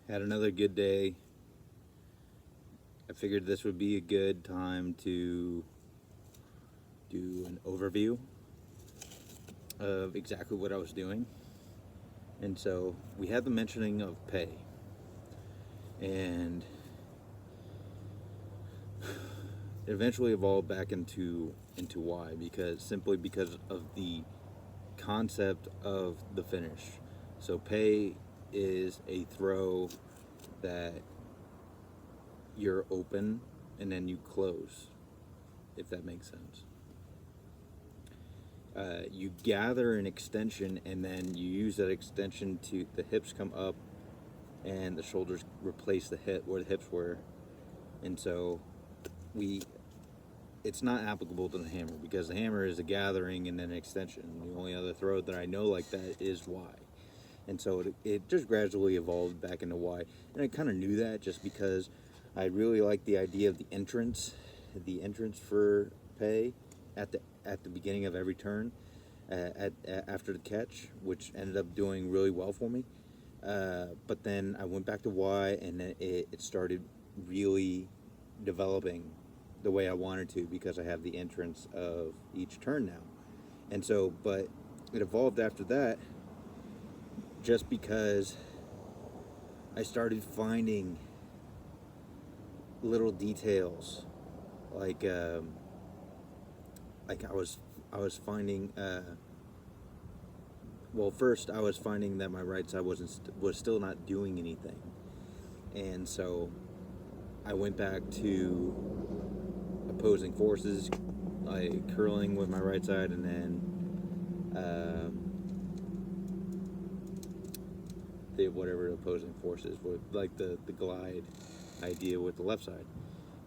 Had another good day. I figured this would be a good time to do an overview of exactly what I was doing. And so we had the mentioning of pay. And it eventually evolved back into why, because of the concept of the finish. So pay is a throw that you're open and then you close, if that makes sense. You gather an extension and then you use that extension to the hips come up and the shoulders replace the hip where the hips were, and so we it's not applicable to the hammer because the hammer is a gathering and then an extension. The only other throw that I know like that is Y. And so it just gradually evolved back into Y. And I kind of knew that just because I really liked the idea of the entrance for pay at the beginning of every turn, after the catch, which ended up doing really well for me. But then I went back to Y, and then it started really developing the way I wanted to because I have the entrance of each turn now. And so, but it evolved after that just because I started finding little details, like I was finding. Well, first I was finding that my right side was still not doing anything, and so I went back to opposing forces, like curling with my right side, and then the whatever opposing forces with, like the glide idea with the left side,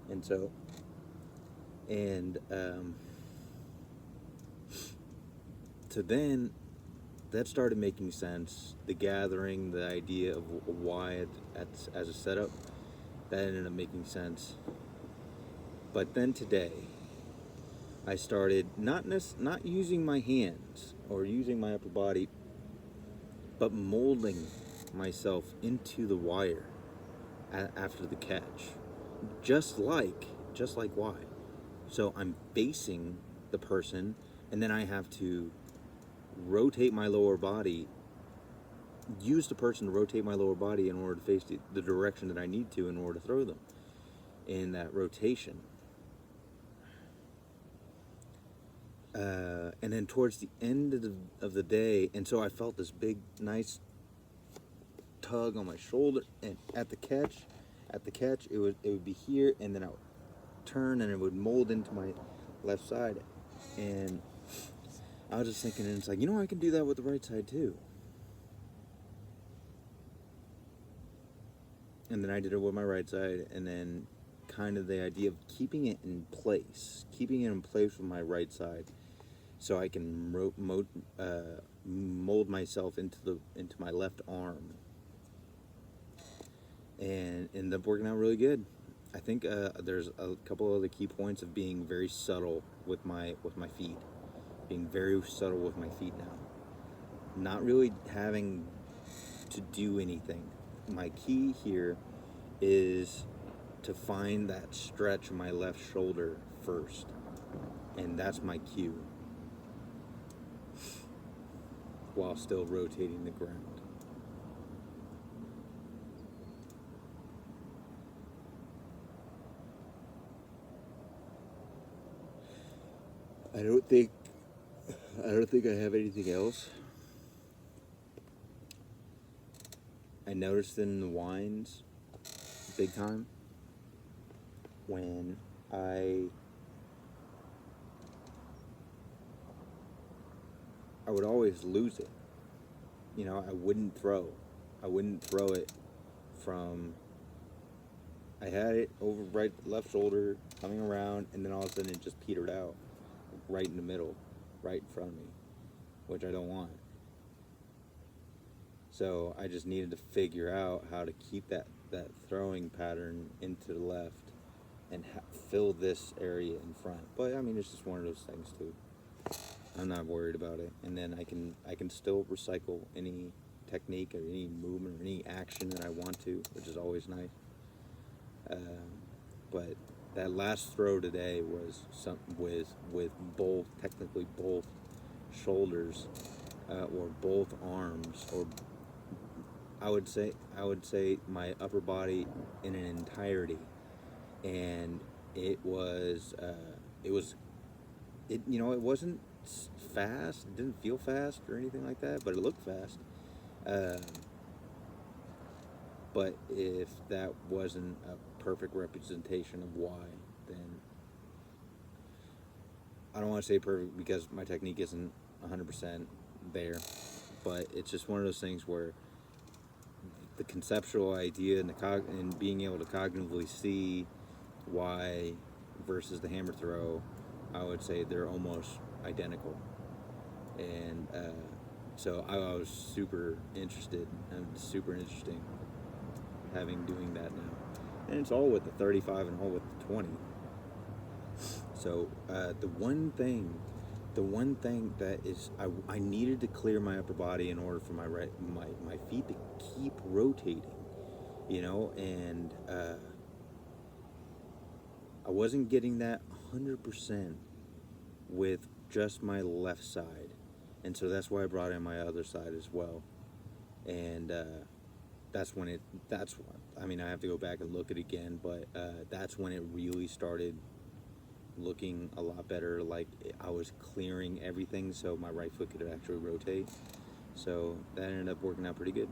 and so and so then that started making sense. The gathering, the idea of why as a setup, that ended up making sense. But then today, I started not using my hands or using my upper body, but molding myself into the wire after the catch, just like Y. So I'm facing the person, and then I have to rotate my lower body, use the person to rotate my lower body in order to face the direction that I need to in order to throw them in that rotation. And then towards the end of the day, and so I felt this big, nice tug on my shoulder, and at the catch, it would be here, and then I would turn, and it would mold into my left side, and I was just thinking, and it's like, I can do that with the right side too. And then I did it with my right side, and then kind of the idea of keeping it in place with my right side, so I can mold myself into my left arm, and ended up working out really good. I think there's a couple other key points of being very subtle with my feet, being very subtle with my feet now, not really having to do anything. My key here is to find that stretch of my left shoulder first, and that's my cue, while still rotating the ground. I don't think I have anything else. I noticed in the wines, big time, when I would always lose it. I wouldn't throw. I wouldn't throw it from. I had it over right left shoulder coming around, and then all of a sudden it just petered out, right in the middle, right in front of me, which I don't want. So I just needed to figure out how to keep that throwing pattern into the left and fill this area in front. But I mean, it's just one of those things too. I'm not worried about it, and then I can still recycle any technique or any movement or any action that I want to, which is always nice. But that last throw today was something with both, technically both shoulders, or both arms, or I would say my upper body in an entirety, and it was it it wasn't fast. It didn't feel fast or anything like that, but it looked fast. Um, but if that wasn't a perfect representation of why, then I don't want to say perfect because my technique isn't 100% there, but it's just one of those things where the conceptual idea and and being able to cognitively see why versus the hammer throw, I would say they're almost identical. And so I was super interested and super interesting having doing that now. And it's all with the 35 and all with the 20. So the one thing that is, I needed to clear my upper body in order for my feet to keep rotating, and I wasn't getting that 100% with just my left side, and so that's why I brought in my other side as well, and I mean, I have to go back and look at it again, but that's when it really started looking a lot better, like I was clearing everything so my right foot could actually rotate. So that ended up working out pretty good.